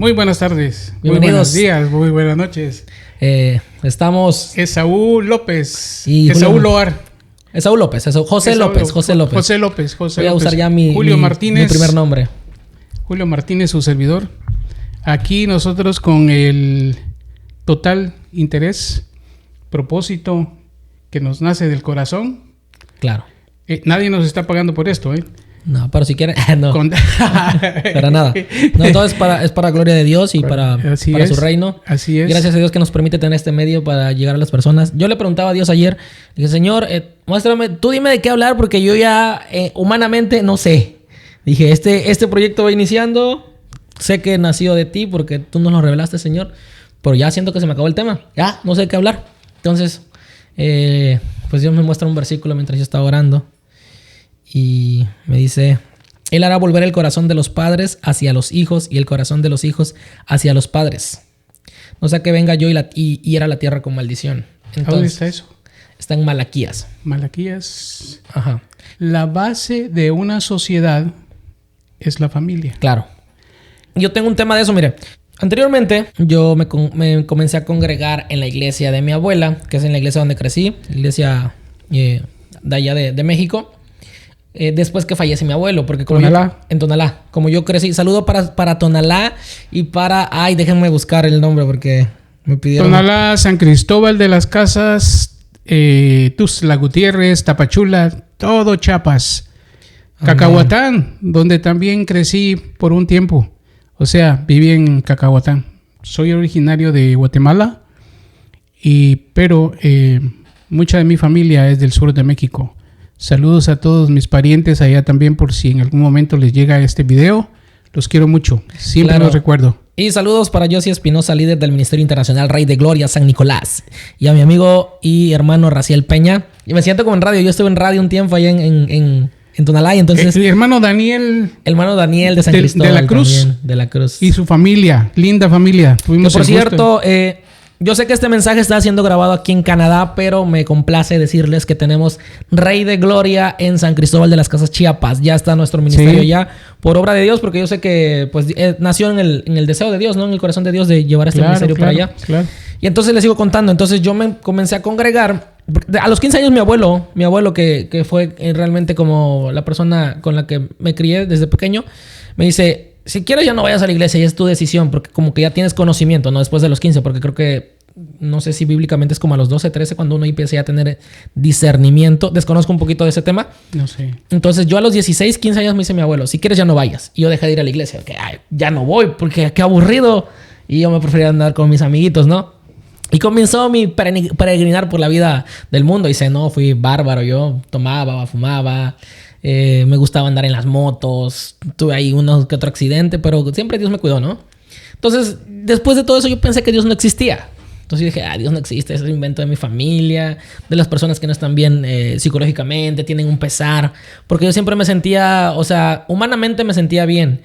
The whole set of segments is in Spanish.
Muy buenas tardes, Bienvenidos. muy buenos días, muy buenas noches. Estamos... Esaú López, Y Esaú Julio- Loar. Esaú López, José Esaú López. José López. Voy a usar ya mi primer nombre. Julio Martínez, su servidor. Aquí nosotros con el total interés, propósito que nos nace del corazón. Claro. Nadie nos está pagando por esto, ¿eh? No, pero si quieren... no, Con- para nada. No, todo es para gloria de Dios y para Así su es. reino. Así es. Gracias a Dios que nos permite tener este medio para llegar a las personas. Yo le preguntaba a Dios ayer, dije, Señor, muéstrame, tú dime de qué hablar porque yo ya humanamente no sé. Dije, este proyecto va iniciando, sé que nació de ti porque tú nos lo revelaste, Señor, pero ya siento que se me acabó el tema. Ya, no sé de qué hablar. Entonces, pues Dios me muestra un versículo mientras yo estaba orando. Y me dice, Él hará volver el corazón de los padres hacia los hijos y el corazón de los hijos hacia los padres. No sea que venga yo y hiera la tierra con maldición. ¿A dónde está eso? Está en Malaquías. Malaquías. Ajá. La base de una sociedad es la familia. Claro. Yo tengo un tema de eso, mire. Anteriormente yo me comencé a congregar en la iglesia de mi abuela, que es en la iglesia donde crecí, iglesia de allá de México. Después que fallece mi abuelo, porque como Tonalá. en Tonalá, como yo crecí, saludo para Tonalá y para, ay, déjenme buscar el nombre porque me pidieron. Tonalá, San Cristóbal de las Casas, Tuxtla Gutiérrez, Tapachula, todo Chiapas. Cacahuatán, donde también crecí por un tiempo. O sea, viví en Cacahuatán. Soy originario de Guatemala, pero mucha de mi familia es del sur de México. Saludos a todos mis parientes allá también por si en algún momento les llega este video. Los quiero mucho. Siempre Claro. los recuerdo. Y saludos para Josie Espinosa, líder del Ministerio Internacional Rey de Gloria San Nicolás. Y a mi amigo y hermano Raciel Peña. Yo me siento como en radio. Yo estuve en radio un tiempo allá en Tonalá. Y entonces, Mi hermano Daniel el hermano Daniel de San de Cristóbal. la Cruz. También, de la Cruz. y su familia, linda familia. Que Tuvimos por el gusto. cierto, yo sé que este mensaje está siendo grabado aquí en Canadá, pero me complace decirles que tenemos Rey de Gloria en San Cristóbal de las Casas, Chiapas. Ya está nuestro ministerio Sí. ya por obra de Dios, porque yo sé que pues nació en el deseo de Dios, ¿no? En el corazón de Dios de llevar este ministerio para allá. Claro. Y entonces les sigo contando. Entonces yo me comencé a congregar. A los 15 años mi abuelo que fue realmente como la persona con la que me crié desde pequeño, me dice, si quieres ya no vayas a la iglesia, ya es tu decisión, porque como que ya tienes conocimiento, ¿no? Después de los 15, porque creo que, no sé si bíblicamente es como a los 12, 13, cuando uno empieza a tener discernimiento. Desconozco un poquito de ese tema. No sé. Entonces yo a los 16, 15 años me dice mi abuelo, si quieres ya no vayas. Y yo dejé de ir a la iglesia, que "Ay, ya no voy, porque qué aburrido. Y yo me prefería andar con mis amiguitos, ¿no? Y comenzó mi peregrinar por la vida del mundo. Y no, fui bárbaro. Yo tomaba, fumaba, me gustaba andar en las motos. Tuve ahí uno que otro accidente, pero siempre Dios me cuidó, ¿no? Entonces, después de todo eso, yo pensé que Dios no existía. Entonces dije, Dios no existe, es el invento de mi familia, de las personas que no están bien psicológicamente, tienen un pesar. Porque yo siempre me sentía, o sea, humanamente me sentía bien,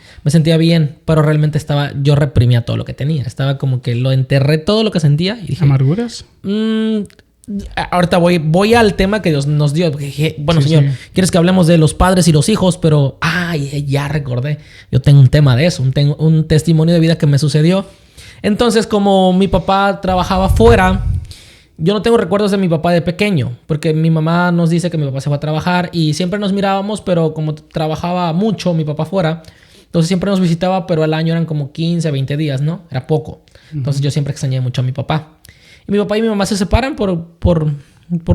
pero realmente yo reprimía todo lo que tenía. Estaba como que lo enterré todo lo que sentía y dije, ¿Amarguras? ahorita voy al tema que Dios nos dio. Porque dije, bueno, Sí, Señor, sí. quieres que hablemos de los padres y los hijos, pero, ya recordé. Yo tengo un tema de eso, tengo un testimonio de vida que me sucedió. Entonces, como mi papá trabajaba fuera, yo no tengo recuerdos de mi papá de pequeño, porque mi mamá nos dice que mi papá se fue a trabajar y siempre nos mirábamos, pero como trabajaba mucho mi papá fuera, entonces siempre nos visitaba, pero al año eran como 15, 20 días, ¿no? Era poco. Entonces yo siempre extrañé mucho a mi papá. Y mi papá y mi mamá se separan por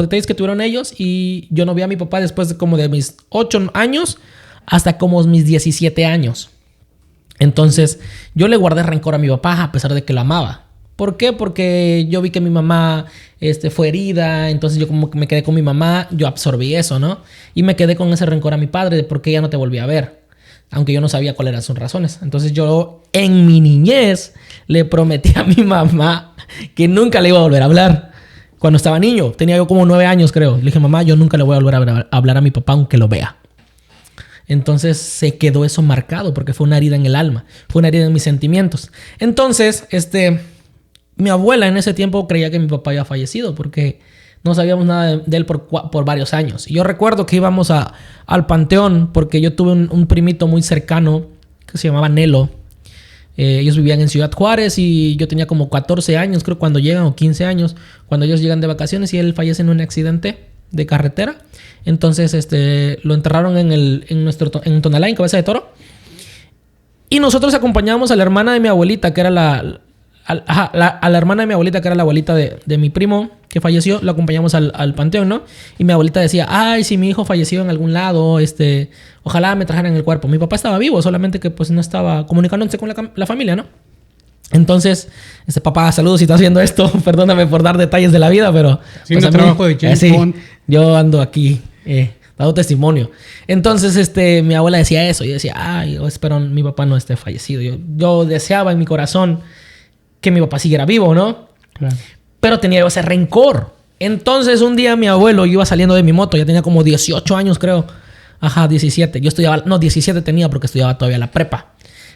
detalles que tuvieron ellos y yo no vi a mi papá después de como de mis 8 años hasta como mis 17 años. Entonces, yo le guardé rencor a mi papá a pesar de que lo amaba. ¿Por qué? Porque yo vi que mi mamá fue herida, entonces yo como que me quedé con mi mamá, yo absorbí eso, ¿no? Y me quedé con ese rencor a mi padre de por qué ya no te volví a ver, aunque yo no sabía cuáles eran sus razones. Entonces yo en mi niñez le prometí a mi mamá que nunca le iba a volver a hablar. Cuando estaba niño, tenía yo como 9 años creo. Le dije, mamá, yo nunca le voy a volver a hablar a mi papá aunque lo vea. Entonces se quedó eso marcado porque fue una herida en el alma, fue una herida en mis sentimientos. Entonces, mi abuela en ese tiempo creía que mi papá había fallecido porque no sabíamos nada de él por varios años. Y yo recuerdo que íbamos al panteón porque yo tuve un primito muy cercano que se llamaba Nelo. Ellos vivían en Ciudad Juárez y yo tenía como 14 años, creo, cuando llegan, o 15 años, cuando ellos llegan de vacaciones, y él fallece en un accidente de carretera. Entonces, lo enterraron en Tonalá, en Cabeza de Toro. Y nosotros acompañamos a la hermana de mi abuelita, que era a la hermana de mi abuelita, que era la abuelita de mi primo que falleció. La acompañamos al panteón, ¿no? Y mi abuelita decía, ay, si mi hijo falleció en algún lado, ojalá me trajeran el cuerpo. Mi papá estaba vivo, solamente que pues no estaba comunicándose con la familia, ¿no? Entonces, papá, saludos si estás viendo esto. Perdóname por dar detalles de la vida, pero... Haciendo pues, trabajo de James Bond. Yo ando aquí dando testimonio. Entonces, mi abuela decía eso. Yo decía, ay, espero mi papá no esté fallecido. Yo deseaba en mi corazón que mi papá siguiera vivo, ¿no? Claro. Pero tenía ese rencor. Entonces, un día mi abuelo, yo iba saliendo de mi moto. Ya tenía como 18 años, creo. Ajá, 17. Yo estudiaba... No, 17 tenía porque estudiaba todavía la prepa.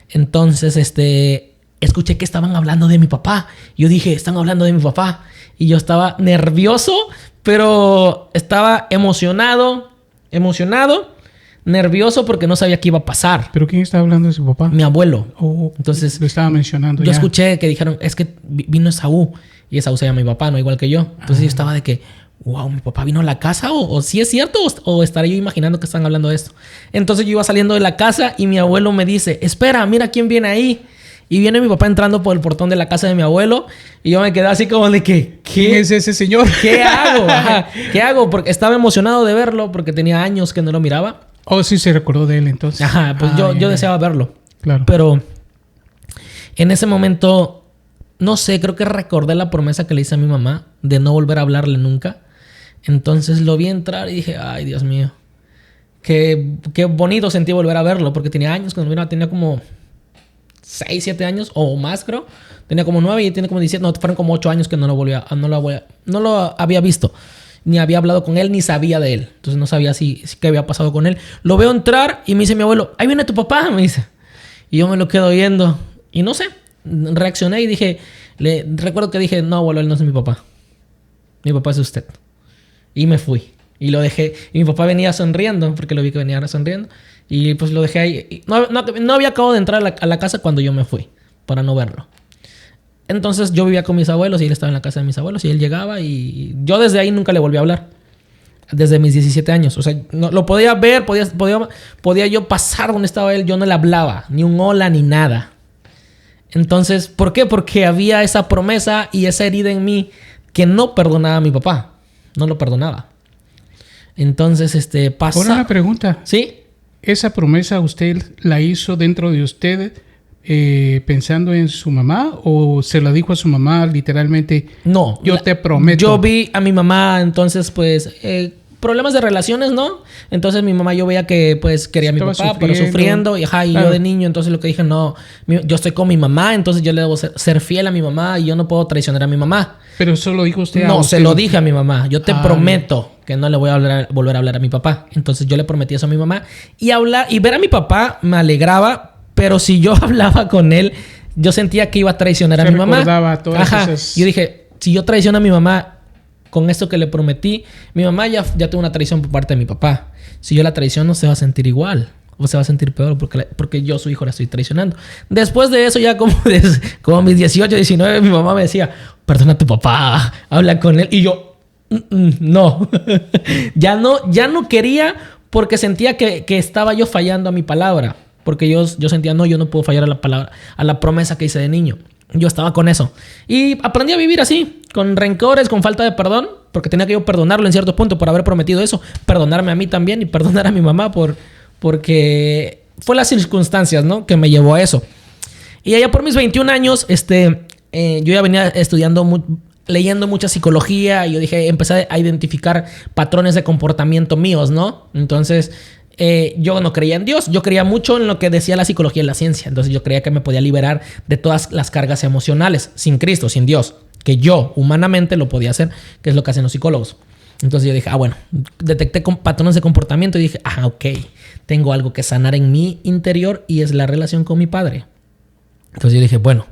Entonces, escuché que estaban hablando de mi papá. Yo dije, están hablando de mi papá. Y yo estaba nervioso, pero estaba emocionado, nervioso porque no sabía qué iba a pasar. ¿Pero quién está hablando de su papá? Mi abuelo. Oh, entonces lo estaba mencionando. Yo ya escuché que dijeron, es que vino Esaú. Y Esaú se llama mi papá, no igual que yo. Entonces yo estaba de que, wow, mi papá vino a la casa. O si es cierto, o estaré yo imaginando que están hablando de esto. Entonces yo iba saliendo de la casa y mi abuelo me dice, espera, mira quién viene ahí. Y viene mi papá entrando por el portón de la casa de mi abuelo. Y yo me quedé así como de que... ¿Quién es ese señor? ¿Qué hago? Ajá, ¿qué hago? Porque estaba emocionado de verlo porque tenía años que no lo miraba. Oh, sí se recordó de él entonces. Ajá, pues yo deseaba verlo. Claro. Pero en ese momento, no sé, creo que recordé la promesa que le hice a mi mamá de no volver a hablarle nunca. Entonces lo vi entrar y dije, ay, Dios mío. Qué bonito sentí volver a verlo porque tenía años que no miraba. Tenía como 6, 7 años o más, creo. Tenía como 9 y tiene como 17. No, fueron como 8 años que no lo había visto. Ni había hablado con él, ni sabía de él. Entonces no sabía si qué había pasado con él. Lo veo entrar y me dice mi abuelo, ahí viene tu papá, me dice. Y yo me lo quedo viendo. Y no sé, reaccioné y dije, recuerdo que dije, no, abuelo, él no es mi papá. Mi papá es usted. Y me fui. Y lo dejé. Y mi papá venía sonriendo, porque lo vi que venía sonriendo. Y pues lo dejé ahí. No había acabado de entrar a la casa cuando yo me fui, para no verlo. Entonces yo vivía con mis abuelos y él estaba en la casa de mis abuelos. Y él llegaba y yo desde ahí nunca le volví a hablar. Desde mis 17 años. O sea, no, lo podía ver, podía yo pasar donde estaba él. Yo no le hablaba, ni un hola, ni nada. Entonces, ¿por qué? Porque había esa promesa y esa herida en mí que no perdonaba a mi papá. No lo perdonaba. Entonces, pasa... Ahora una pregunta. ¿Sí? ¿Esa promesa usted la hizo dentro de usted pensando en su mamá o se la dijo a su mamá literalmente? No. Yo te prometo. Yo vi a mi mamá, entonces, pues... problemas de relaciones, ¿no? Entonces mi mamá yo veía que pues quería a mi papá, pero sufriendo. Y claro. Yo de niño, entonces lo que dije, no, yo estoy con mi mamá, entonces yo le debo ser fiel a mi mamá y yo no puedo traicionar a mi mamá. Pero eso lo dijo usted. No, se lo dije a mi mamá. Yo te prometo que no le voy a volver a hablar a mi papá. Entonces yo le prometí eso a mi mamá. Y ver a mi papá me alegraba, pero si yo hablaba con él, yo sentía que iba a traicionar a mi mamá. Todas esas... Yo dije, si yo traiciono a mi mamá con esto que le prometí, mi mamá ya tuvo una traición por parte de mi papá. Si yo la traiciono, se va a sentir igual. O se va a sentir peor porque yo, su hijo, la estoy traicionando. Después de eso, ya como mis 18, 19, mi mamá me decía, perdona a tu papá, habla con él. Y yo, no. ya no quería porque sentía que estaba yo fallando a mi palabra. Porque yo sentía, no, yo no puedo fallar a la palabra, a la promesa que hice de niño. Yo estaba con eso. Y aprendí a vivir así, con rencores, con falta de perdón, porque tenía que yo perdonarlo en cierto punto por haber prometido eso, perdonarme a mí también y perdonar a mi mamá porque fue las circunstancias, ¿no?, que me llevó a eso. Y allá por mis 21 años, yo ya venía estudiando, leyendo mucha psicología y yo dije, empecé a identificar patrones de comportamiento míos, ¿no? Entonces... yo no creía en Dios, yo creía mucho en lo que decía la psicología y la ciencia. Entonces yo creía que me podía liberar de todas las cargas emocionales sin Cristo, sin Dios, que yo humanamente lo podía hacer, que es lo que hacen los psicólogos. Entonces yo dije, bueno, detecté patrones de comportamiento y dije, ok, tengo algo que sanar en mi interior y es la relación con mi padre. Entonces yo dije, bueno,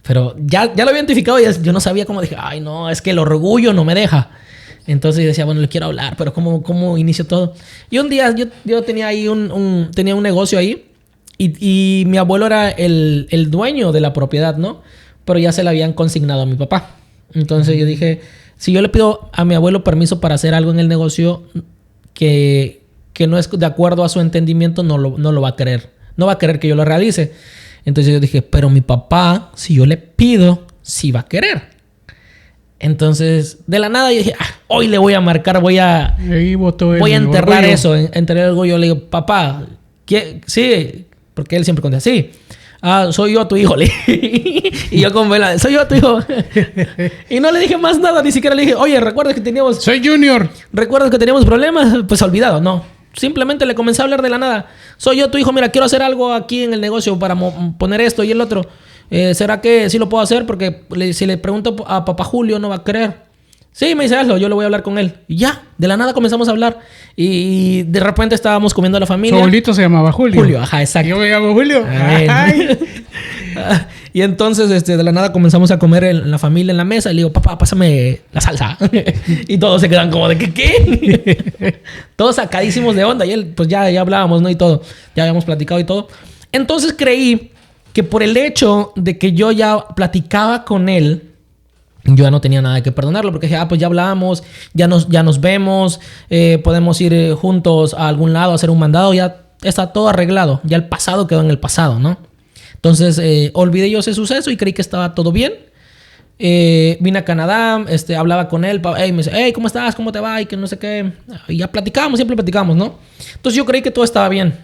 pero ya lo había identificado y yo no sabía cómo. Dije, ay no, es que el orgullo no me deja. Entonces yo decía, bueno, le quiero hablar, pero ¿cómo inicio todo? Y un día yo tenía ahí tenía un negocio ahí Y mi abuelo era el dueño de la propiedad, ¿no? Pero ya se la habían consignado a mi papá. Entonces yo dije, si yo le pido a mi abuelo permiso para hacer algo en el negocio que no es de acuerdo a su entendimiento, no lo va a querer. No va a querer que yo lo realice. Entonces yo dije, pero mi papá, si yo le pido, sí va a querer. Entonces, de la nada yo dije, hoy le voy a marcar, voy a enterrar orgullo. eso, enterrar el orgullo. Le digo, papá, sí, porque él siempre contesta, sí. Soy yo tu hijo. Y yo con vela, soy yo tu hijo. Y no le dije más nada, ni siquiera le dije, oye, ¿recuerdas que teníamos... Soy Junior. ¿Recuerdas que teníamos problemas? Pues olvidado, no. Simplemente le comencé a hablar de la nada. Soy yo tu hijo, mira, quiero hacer algo aquí en el negocio para poner esto y el otro. ¿Será que sí lo puedo hacer? Porque si le pregunto a papá Julio no va a creer. Sí, me dice, hazlo, yo le voy a hablar con él. Y ya, de la nada comenzamos a hablar. Y de repente estábamos comiendo a la familia. Su abuelito se llamaba Julio. Julio, ajá, exacto. Yo me llamo Julio. Ay. Y entonces de la nada comenzamos a comer en la familia en la mesa. Y le digo, papá, pásame la salsa. Y todos se quedan como de ¿qué? Todos sacadísimos de onda. Y él, pues ya hablábamos, ¿no? Y todo. Ya habíamos platicado y todo. Entonces creí que por el hecho de que yo ya platicaba con él, yo ya no tenía nada que perdonarlo. Porque dije, pues ya hablamos, ya nos vemos, podemos ir juntos a algún lado a hacer un mandado. Ya está todo arreglado. Ya el pasado quedó en el pasado, ¿no? Entonces olvidé yo ese suceso y creí que estaba todo bien. Vine a Canadá, hablaba con él, me dice, hey, ¿cómo estás? ¿Cómo te va? Y que no sé qué. Y ya platicábamos, siempre platicábamos, ¿no? Entonces yo creí que todo estaba bien.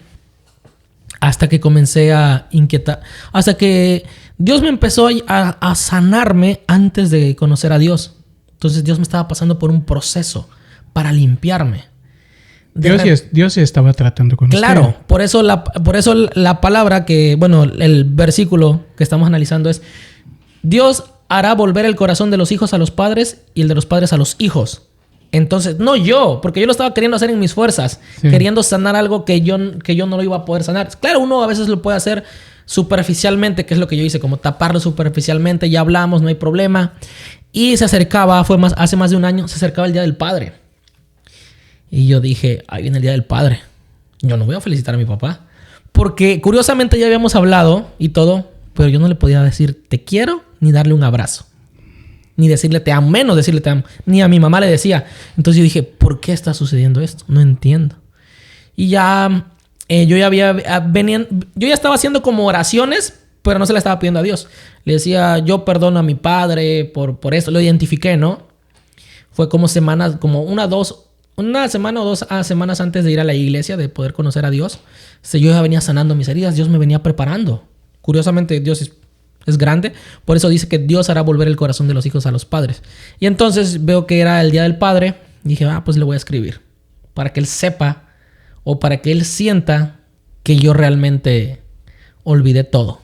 Hasta que comencé a inquietar. Hasta que Dios me empezó a sanarme antes de conocer a Dios. Entonces Dios me estaba pasando por un proceso para limpiarme. Dios sí estaba tratando con usted. Claro, por eso la palabra que, bueno, el versículo que estamos analizando es: Dios hará volver el corazón de los hijos a los padres y el de los padres a los hijos. Entonces, no yo, porque yo lo estaba queriendo hacer en mis fuerzas, queriendo sanar algo que yo no lo iba a poder sanar. Claro, uno a veces lo puede hacer superficialmente, que es lo que yo hice, como taparlo superficialmente, ya hablamos, no hay problema. Y se acercaba, hace más de un año, se acercaba el Día del Padre. Y yo dije, ahí viene el Día del Padre. Yo no voy a felicitar a mi papá. Porque curiosamente ya habíamos hablado y todo, pero yo no le podía decir te quiero ni darle un abrazo. Ni decirle te amo, menos decirle te amo. Ni a mi mamá le decía. Entonces yo dije, ¿por qué está sucediendo esto? No entiendo. Y ya yo ya estaba haciendo como oraciones, pero no se la estaba pidiendo a Dios. Le decía, yo perdono a mi padre por esto. Lo identifiqué, ¿no? Fue como semanas, como una semana o 2 semanas antes de ir a la iglesia, de poder conocer a Dios. Yo ya venía sanando mis heridas. Dios me venía preparando. Curiosamente, Dios es grande. Por eso dice que Dios hará volver el corazón de los hijos a los padres. Y entonces veo que era el Día del Padre. Y dije, pues le voy a escribir. Para que él sepa o para que él sienta que yo realmente olvidé todo.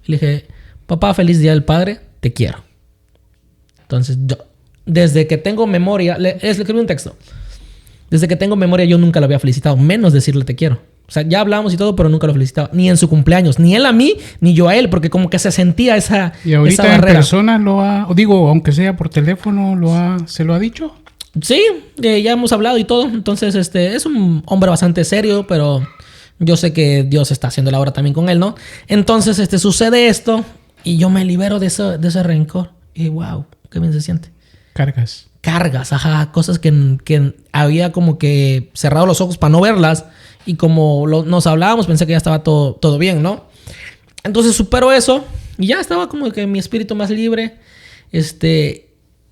Y le dije, papá, feliz Día del Padre. Te quiero. Entonces, desde que tengo memoria... Le escribí un texto. Desde que tengo memoria yo nunca lo había felicitado. Menos decirle te quiero. O sea, ya hablamos y todo, pero nunca lo felicitaba. Ni en su cumpleaños. Ni él a mí, ni yo a él. Porque como que se sentía esa barrera. ¿Y ahorita en persona aunque sea por teléfono, se lo ha dicho? Sí, ya hemos hablado y todo. Entonces, es un hombre bastante serio, pero yo sé que Dios está haciendo la obra también con él, ¿no? Entonces, sucede esto y yo me libero de ese rencor. Y wow, qué bien se siente. Cargas, ajá. Cosas que había como que cerrado los ojos para no verlas. Y como nos hablábamos, pensé que ya estaba todo bien, ¿no? Entonces supero eso. Y ya estaba como que mi espíritu más libre.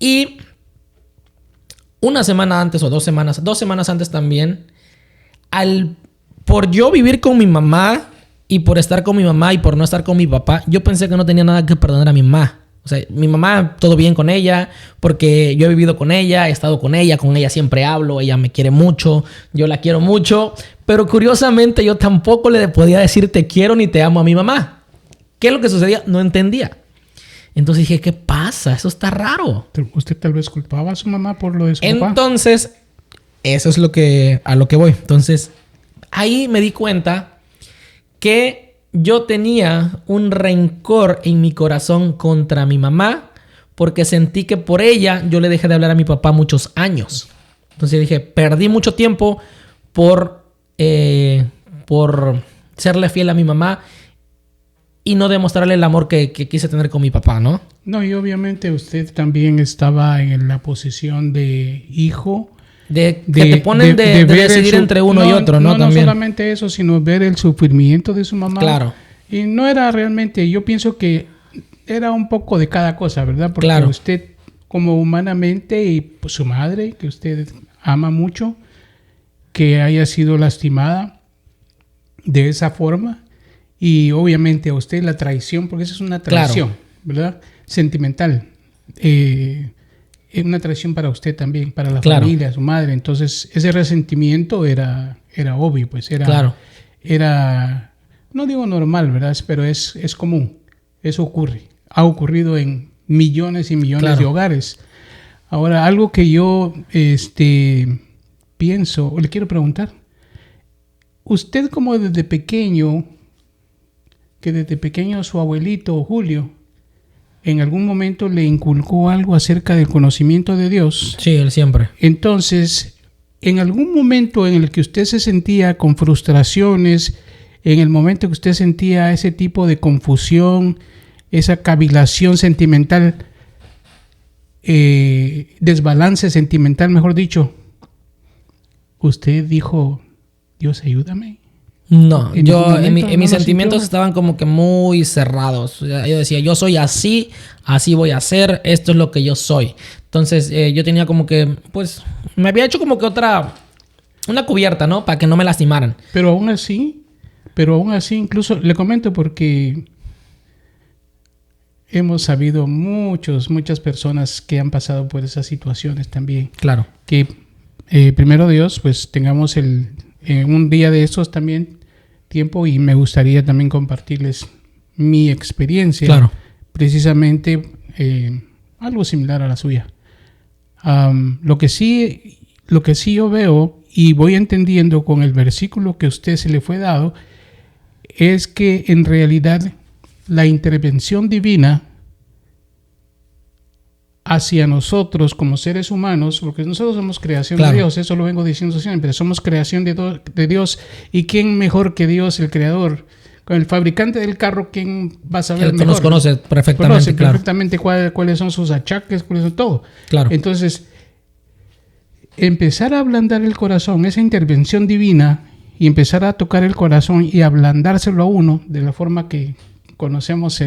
Y una semana antes o 2 semanas antes también, por yo vivir con mi mamá y por estar con mi mamá y por no estar con mi papá, yo pensé que no tenía nada que perdonar a mi mamá. O sea, mi mamá, todo bien con ella, porque yo he vivido con ella, he estado con ella siempre hablo, ella me quiere mucho, yo la quiero mucho, pero curiosamente yo tampoco le podía decir te quiero ni te amo a mi mamá. ¿Qué es lo que sucedía? No entendía. Entonces dije, ¿qué pasa? Eso está raro. ¿Usted tal vez culpaba a su mamá por lo de su papá? Entonces, eso es a lo que voy. Entonces, ahí me di cuenta que yo tenía un rencor en mi corazón contra mi mamá porque sentí que por ella yo le dejé de hablar a mi papá muchos años. Entonces dije, perdí mucho tiempo por serle fiel a mi mamá y no demostrarle el amor que quise tener con mi papá, ¿no? No, y obviamente usted también estaba en la posición de hijo. Que te ponen de decidir entre uno y otro, ¿no? No solamente eso, sino ver el sufrimiento de su mamá. Claro. Y no era realmente, yo pienso que era un poco de cada cosa, ¿verdad? Porque claro. usted, como humanamente, y pues, su madre, que usted ama mucho, que haya sido lastimada de esa forma. Y obviamente a usted la traición, porque esa es una traición, claro, ¿verdad? Sentimental. Es una traición para usted también, para la claro. familia, su madre. Entonces, ese resentimiento era obvio, pues claro. era, no digo normal, ¿verdad? Pero es común. Eso ocurre. Ha ocurrido en millones y millones claro. de hogares. Ahora, algo que yo pienso, o le quiero preguntar. Usted como desde pequeño, que desde pequeño su abuelito Julio, en algún momento le inculcó algo acerca del conocimiento de Dios. Sí, él siempre. Entonces, en algún momento en el que usted se sentía con frustraciones, en el momento que usted sentía ese tipo de confusión, esa cavilación sentimental, desbalance sentimental, mejor dicho, usted dijo, Dios, ayúdame. No, en mis sentimientos estaban como que muy cerrados. Yo decía, yo soy así, así voy a ser, esto es lo que yo soy. Entonces yo tenía como que, pues, me había hecho como que una cubierta, ¿no? Para que no me lastimaran. Pero aún así, incluso le comento porque hemos sabido muchas personas que han pasado por esas situaciones también. Claro. Que primero Dios, pues tengamos un día de estos también tiempo y me gustaría también compartirles mi experiencia. Claro. Precisamente algo similar a la suya. Lo que sí yo veo y voy entendiendo con el versículo que a usted se le fue dado es que en realidad la intervención divina hacia nosotros como seres humanos, porque nosotros somos creación claro. de Dios, eso lo vengo diciendo siempre, somos creación de Dios, y ¿quién mejor que Dios, el creador? Con el fabricante del carro, ¿quién va a saber el que mejor? nos conoce perfectamente, perfectamente cuáles son sus achaques, cuáles son todo. Claro. Entonces, empezar a ablandar el corazón, esa intervención divina, y empezar a tocar el corazón y ablandárselo a uno, de la forma que conocemos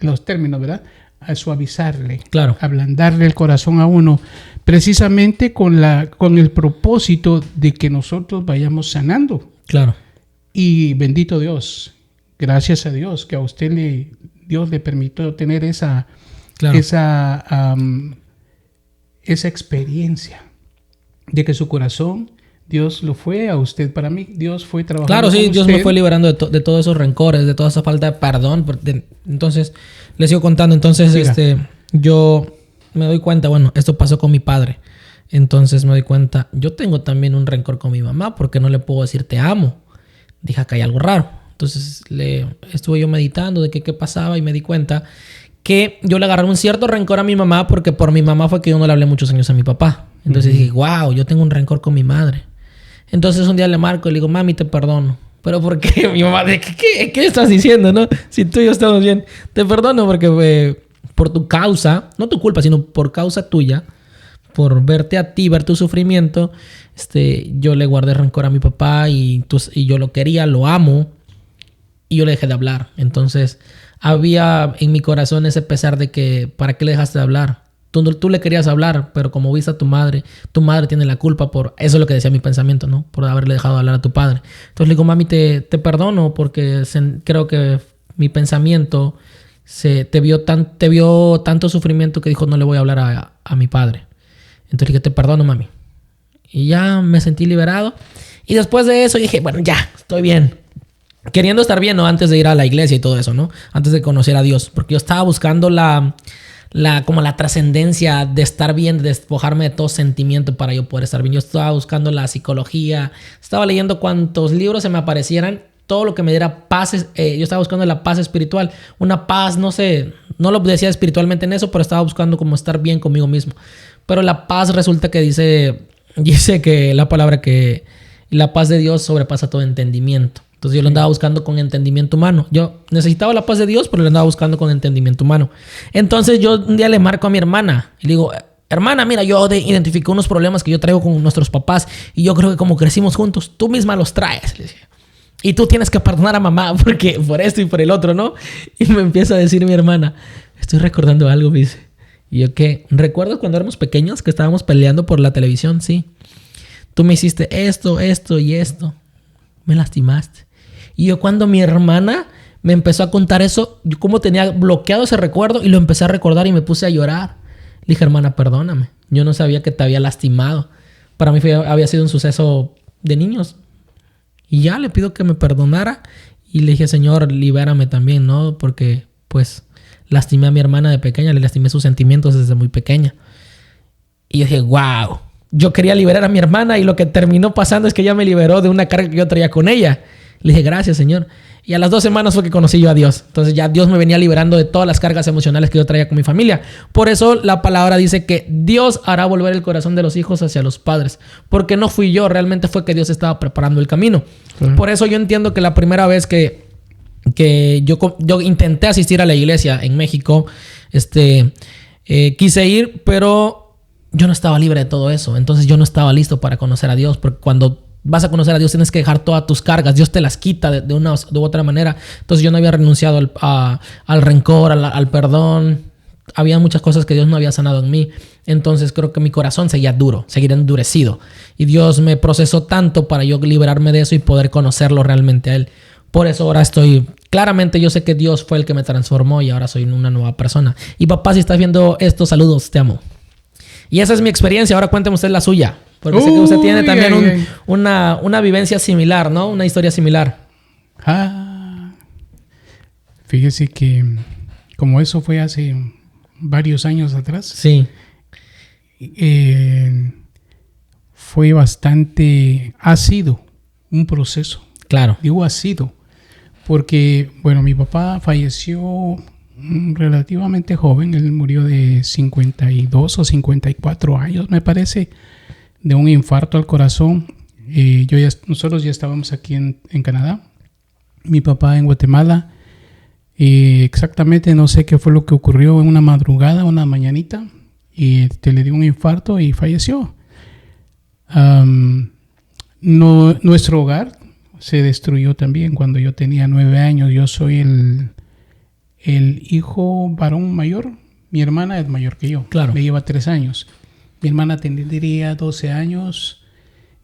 los términos, ¿verdad? A suavizarle, claro. ablandarle el corazón a uno, precisamente con el propósito de que nosotros vayamos sanando. Claro. Y bendito Dios, gracias a Dios que a usted Dios le permitió tener esa experiencia de que su corazón Dios lo fue a usted. Para mí Dios fue trabajando. Claro, sí, con Dios usted. me fue liberando de todos esos rencores, de toda esa falta de perdón. Entonces, les sigo contando. Entonces, yo me doy cuenta, bueno, esto pasó con mi padre. Entonces me doy cuenta, yo tengo también un rencor con mi mamá porque no le puedo decir te amo. Dije, acá hay algo raro. Entonces estuve yo meditando de qué pasaba y me di cuenta que yo le agarré un cierto rencor a mi mamá porque por mi mamá fue que yo no le hablé muchos años a mi papá. Entonces dije, wow, yo tengo un rencor con mi madre. Entonces un día le marco y le digo, mami, te perdono. ¿Pero por qué? Mi mamá, ¿qué estás diciendo, no? Si tú y yo estamos bien. Te perdono porque por tu causa, no tu culpa, sino por causa tuya, por verte a ti, ver tu sufrimiento, yo le guardé rencor a mi papá y yo lo quería, lo amo, y yo le dejé de hablar. Entonces había en mi corazón ese pesar de que, ¿para qué le dejaste de hablar? Tú le querías hablar, pero como viste a tu madre tiene la culpa por... Eso es lo que decía mi pensamiento, ¿no? Por haberle dejado de hablar a tu padre. Entonces le digo, mami, te perdono porque creo que mi pensamiento te vio tanto sufrimiento que dijo, no le voy a hablar a mi padre. Entonces le dije, te perdono, mami. Y ya me sentí liberado. Y después de eso dije, bueno, ya, estoy bien. Queriendo estar bien, ¿no? Antes de ir a la iglesia y todo eso, ¿no? Antes de conocer a Dios. Porque yo estaba buscando como la trascendencia de estar bien, de despojarme de todo sentimiento para yo poder estar bien. Yo estaba buscando la psicología, estaba leyendo cuantos libros se me aparecieran, todo lo que me diera paz. Yo estaba buscando la paz espiritual, una paz, no sé, no lo decía espiritualmente en eso, pero estaba buscando como estar bien conmigo mismo. Pero la paz resulta que dice que la palabra que y la paz de Dios sobrepasa todo entendimiento. Entonces yo lo andaba buscando con entendimiento humano. Yo necesitaba la paz de Dios, pero lo andaba buscando con entendimiento humano. Entonces yo un día le marco a mi hermana y le digo, hermana, mira, yo identifico unos problemas que yo traigo con nuestros papás y yo creo que como crecimos juntos, tú misma los traes. Le decía. Y tú tienes que perdonar a mamá porque por esto y por el otro, ¿no? Y me empieza a decir mi hermana, estoy recordando algo, me dice. Y yo, ¿qué? ¿Recuerdas cuando éramos pequeños que estábamos peleando por la televisión? Sí. Tú me hiciste esto, esto y esto. Me lastimaste. Y yo cuando mi hermana me empezó a contar eso, yo como tenía bloqueado ese recuerdo y lo empecé a recordar y me puse a llorar. Le dije, hermana, perdóname. Yo no sabía que te había lastimado. Para mí había sido un suceso de niños. Y ya le pido que me perdonara. Y le dije, Señor, libérame también, ¿no? Porque, pues, lastimé a mi hermana de pequeña. Le lastimé sus sentimientos desde muy pequeña. Y yo dije, wow. Yo quería liberar a mi hermana y lo que terminó pasando es que ella me liberó de una carga que yo traía con ella. Le dije, gracias, Señor. Y a las 2 semanas fue que conocí yo a Dios. Entonces ya Dios me venía liberando de todas las cargas emocionales que yo traía con mi familia. Por eso la palabra dice que Dios hará volver el corazón de los hijos hacia los padres. Porque no fui yo, realmente fue que Dios estaba preparando el camino. Por eso yo entiendo que la primera vez que yo intenté asistir a la iglesia en México, quise ir, pero yo no estaba libre de todo eso. Entonces yo no estaba listo para conocer a Dios. Porque cuando vas a conocer a Dios tienes que dejar todas tus cargas. Dios te las quita de una u otra manera. Entonces yo no había renunciado al rencor, al perdón. Había muchas cosas que Dios no había sanado en mí. Entonces creo que mi corazón seguía duro, seguía endurecido. Y Dios me procesó tanto para yo liberarme de eso y poder conocerlo realmente a Él. Por eso ahora claramente yo sé que Dios fue el que me transformó y ahora soy una nueva persona. Y papá, si estás viendo esto, saludos, te amo. Y esa es mi experiencia. Ahora cuénteme usted la suya. Porque sé que usted tiene también una vivencia similar, ¿no? Una historia similar. Fíjese que como eso fue hace varios años atrás. Sí. Fue bastante... Ha sido un proceso. Claro. Digo ha sido. Porque, bueno, mi papá falleció relativamente joven. Él murió de 52 o 54 años, me parece, de un infarto al corazón. Nosotros ya estábamos aquí en Canadá. Mi papá en Guatemala. Exactamente no sé qué fue lo que ocurrió en una madrugada, una mañanita. Y le dio un infarto y falleció. Nuestro hogar se destruyó también cuando yo tenía 9 años. Yo soy el hijo varón mayor. Mi hermana es mayor que yo. Claro. Me lleva 3 años. Mi hermana tendría 12 años.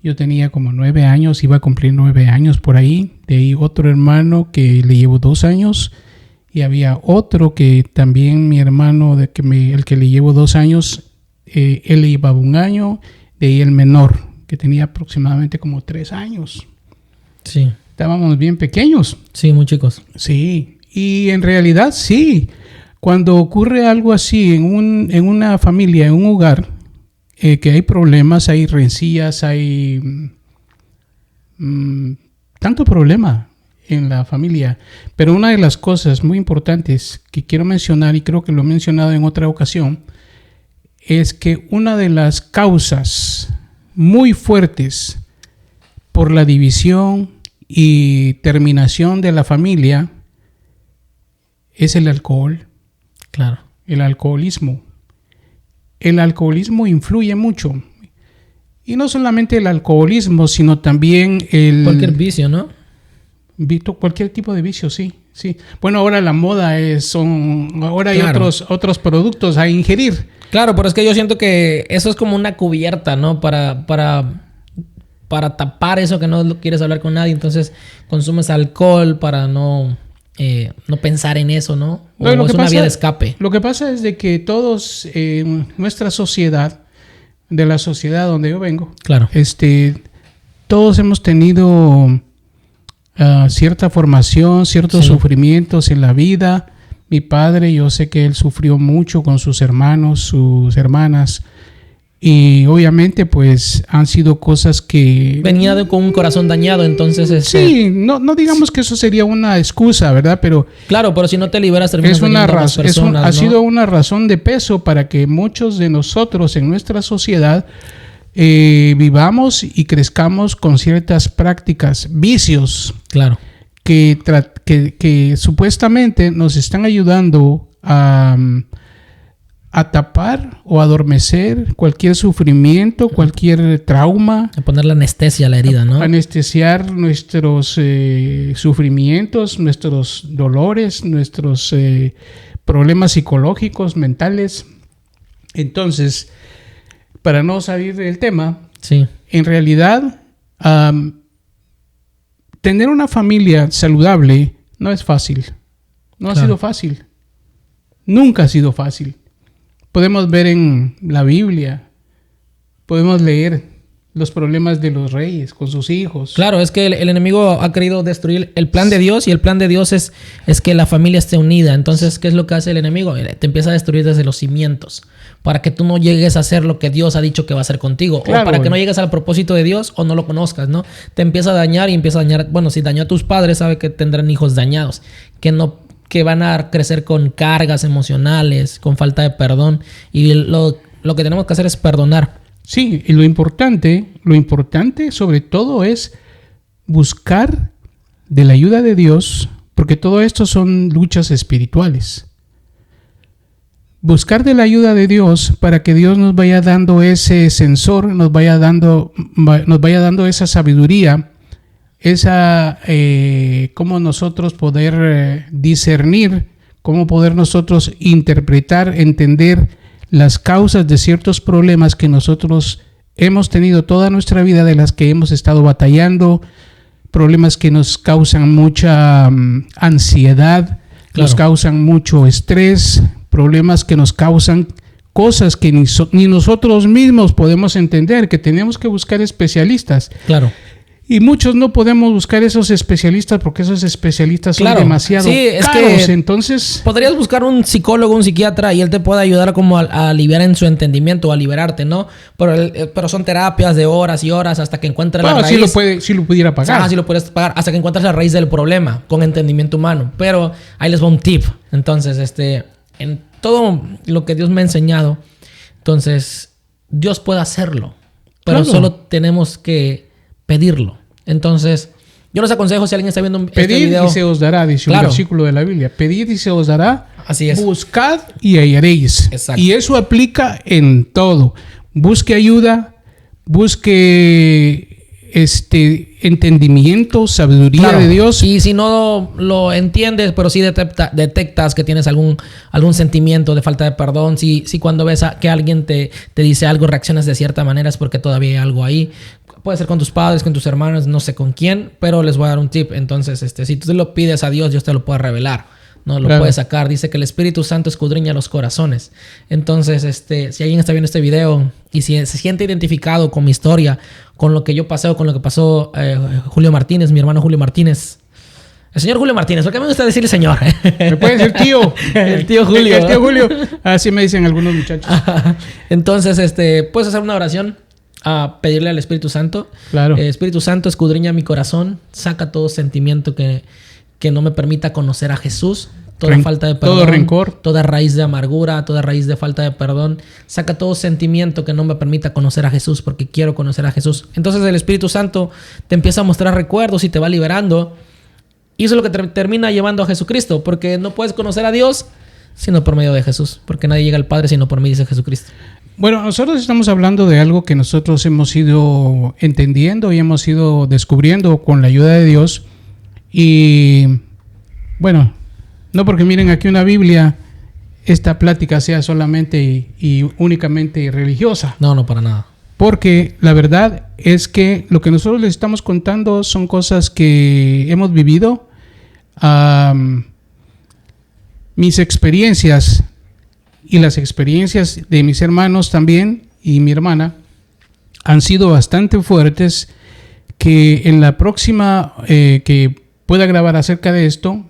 Yo tenía como 9 años. Iba a cumplir 9 años por ahí. De ahí otro hermano que le llevo 2 años. Y había otro que también mi hermano, el que le llevo 2 años, él le llevaba 1 año. De ahí el menor, que tenía aproximadamente como 3 años. Sí. Estábamos bien pequeños. Sí, muy chicos. Sí. Y en realidad sí. Cuando ocurre algo así en una familia, en un hogar, que hay problemas, hay rencillas, hay tanto problema en la familia. Pero una de las cosas muy importantes que quiero mencionar, y creo que lo he mencionado en otra ocasión, es que una de las causas muy fuertes por la división y terminación de la familia es el alcohol. Claro. El alcoholismo. El alcoholismo influye mucho. Y no solamente el alcoholismo, sino también cualquier vicio, ¿no? Cualquier tipo de vicio, sí. Bueno, ahora la moda ahora claro. Hay otros productos a ingerir. Claro, pero es que yo siento que eso es como una cubierta, ¿no? Para tapar eso que no quieres hablar con nadie. Entonces consumes alcohol para no pensar en eso, ¿no? O es una vía de escape. Lo que pasa es de que todos en nuestra sociedad, de la sociedad donde yo vengo, claro, todos hemos tenido cierta formación, ciertos sufrimientos en la vida. Mi padre, yo sé que él sufrió mucho con sus hermanos, sus hermanas. Y obviamente pues han sido cosas que... Venía con un corazón dañado, entonces... Sí, no digamos que eso sería una excusa, ¿verdad? Pero... Claro, pero si no te liberas terminas dañando a más personas, ha sido una razón de peso para que muchos de nosotros en nuestra sociedad vivamos y crezcamos con ciertas prácticas, vicios, Claro. que supuestamente nos están ayudando a tapar o adormecer cualquier sufrimiento, cualquier trauma. A poner la anestesia a la herida, ¿no? Anestesiar nuestros sufrimientos, nuestros dolores, nuestros problemas psicológicos, mentales. Entonces, para no salir del tema, Sí. en realidad, tener una familia saludable no es fácil. No ha Claro. sido fácil. Nunca ha sido fácil. Podemos ver en la Biblia, podemos leer los problemas de los reyes con sus hijos. Claro, es que el enemigo ha querido destruir el plan de Dios, y el plan de Dios es que la familia esté unida. Entonces, ¿qué es lo que hace el enemigo? Te empieza a destruir desde los cimientos, para que tú no llegues a hacer lo que Dios ha dicho que va a hacer contigo, Claro, o para que no llegues al propósito de Dios o no lo conozcas, ¿no? Te empieza a dañar y empieza a dañar. Bueno, si dañó a tus padres, sabe que tendrán hijos dañados, que van a crecer con cargas emocionales, con falta de perdón, y lo que tenemos que hacer es perdonar. Sí, y lo importante sobre todo es buscar de la ayuda de Dios, porque todo esto son luchas espirituales. Buscar de la ayuda de Dios para que Dios nos vaya dando ese sensor, nos vaya dando esa sabiduría, cómo nosotros poder discernir, cómo poder nosotros interpretar, entender las causas de ciertos problemas que nosotros hemos tenido toda nuestra vida, de las que hemos estado batallando, problemas que nos causan mucha ansiedad, Claro. nos causan mucho estrés, problemas que nos causan cosas que ni nosotros mismos podemos entender, que tenemos que buscar especialistas. Claro. Y muchos no podemos buscar esos especialistas porque esos especialistas son Claro. demasiado Sí, es caros. que Entonces, podrías buscar un psicólogo, un psiquiatra, y él te puede ayudar como a aliviar en su entendimiento, a liberarte, ¿no? Pero son terapias de horas y horas hasta que encuentres la claro, raíz. sí lo pudiera pagar. Sí lo puedes pagar hasta que encuentres la raíz del problema con entendimiento humano. Pero ahí les va un tip. Entonces, en todo lo que Dios me ha enseñado, entonces Dios puede hacerlo, pero Claro. solo tenemos que pedirlo. Entonces, yo les aconsejo, si alguien está viendo este Pedir video, y se os dará, dice Claro. un versículo de la Biblia. Pedid y se os dará. Así es. Buscad y hallaréis. Exacto. Y eso aplica en todo. Busque ayuda, busque entendimiento, sabiduría Claro. de Dios. Y si no lo entiendes, pero sí detectas que tienes algún sentimiento de falta de perdón, si cuando ves que alguien te dice algo, reaccionas de cierta manera, es porque todavía hay algo ahí. Puede ser con tus padres, con tus hermanos, no sé con quién, pero les voy a dar un tip. Entonces, si tú lo pides a Dios, Dios te lo puede revelar. No lo Claro. puede sacar. Dice que el Espíritu Santo escudriña los corazones. Entonces, si alguien está viendo este video y si se siente identificado con mi historia, con lo que yo pasé o con lo que pasó Julio Martínez, mi hermano Julio Martínez. El señor Julio Martínez, ¿por qué me gusta decirle señor? Me puede decir tío. El tío Julio. El tío Julio. Así me dicen algunos muchachos. Entonces, puedes hacer una oración a pedirle al Espíritu Santo. Claro. Espíritu Santo, escudriña mi corazón, saca todo sentimiento que no me permita conocer a Jesús, toda falta de perdón, todo rencor, toda raíz de amargura, toda raíz de falta de perdón. Saca todo sentimiento que no me permita conocer a Jesús, porque quiero conocer a Jesús. Entonces el Espíritu Santo te empieza a mostrar recuerdos y te va liberando. Y eso es lo que te termina llevando a Jesucristo, porque no puedes conocer a Dios sino por medio de Jesús, porque nadie llega al Padre sino por mí, dice Jesucristo. Bueno, nosotros estamos hablando de algo que nosotros hemos ido entendiendo y hemos ido descubriendo con la ayuda de Dios. Y bueno, no porque miren aquí una Biblia, esta plática sea solamente y únicamente religiosa. No, para nada. Porque la verdad es que lo que nosotros les estamos contando son cosas que hemos vivido. Mis experiencias y las experiencias de mis hermanos también y mi hermana han sido bastante fuertes, que en la próxima que pueda grabar acerca de esto,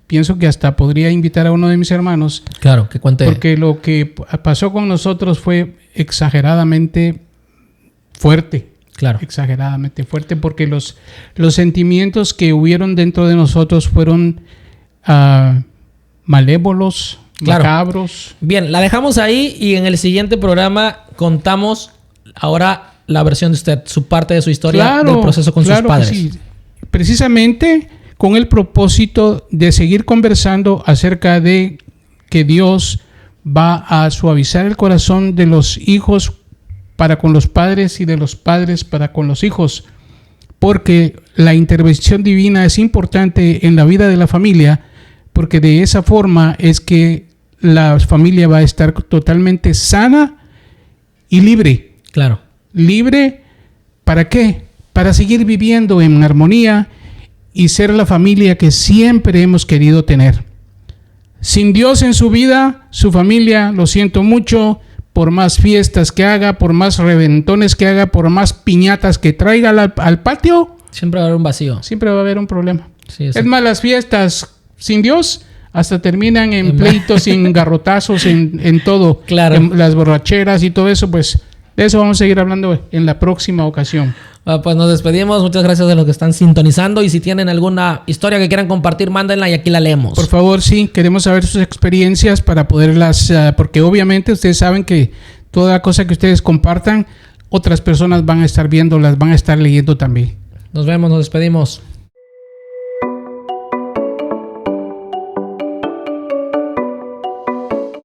pienso que hasta podría invitar a uno de mis hermanos. Claro, que cuente. Porque lo que pasó con nosotros fue exageradamente fuerte. Claro. Exageradamente fuerte, porque los sentimientos que hubieron dentro de nosotros fueron malévolos, Claro. macabros. Bien, la dejamos ahí y en el siguiente programa contamos ahora la versión de usted, su parte de su historia del proceso con sus padres. Sí. Precisamente con el propósito de seguir conversando acerca de que Dios va a suavizar el corazón de los hijos para con los padres y de los padres para con los hijos, porque la intervención divina es importante en la vida de la familia, porque de esa forma es que la familia va a estar totalmente sana y libre. Claro. Libre, ¿para qué? Para seguir viviendo en armonía y ser la familia que siempre hemos querido tener. Sin Dios en su vida, su familia, lo siento mucho, por más fiestas que haga, por más reventones que haga, por más piñatas que traiga al patio, siempre va a haber un vacío. Siempre va a haber un problema. Sí, es más, las fiestas sin Dios hasta terminan en pleitos, en garrotazos, en todo. Claro. En las borracheras y todo eso, pues de eso vamos a seguir hablando en la próxima ocasión. Pues nos despedimos. Muchas gracias a los que están sintonizando. Y si tienen alguna historia que quieran compartir, mándenla y aquí la leemos. Por favor, sí, queremos saber sus experiencias para poderlas, porque obviamente ustedes saben que toda cosa que ustedes compartan, otras personas van a estar viendo, las van a estar leyendo también. Nos vemos, nos despedimos.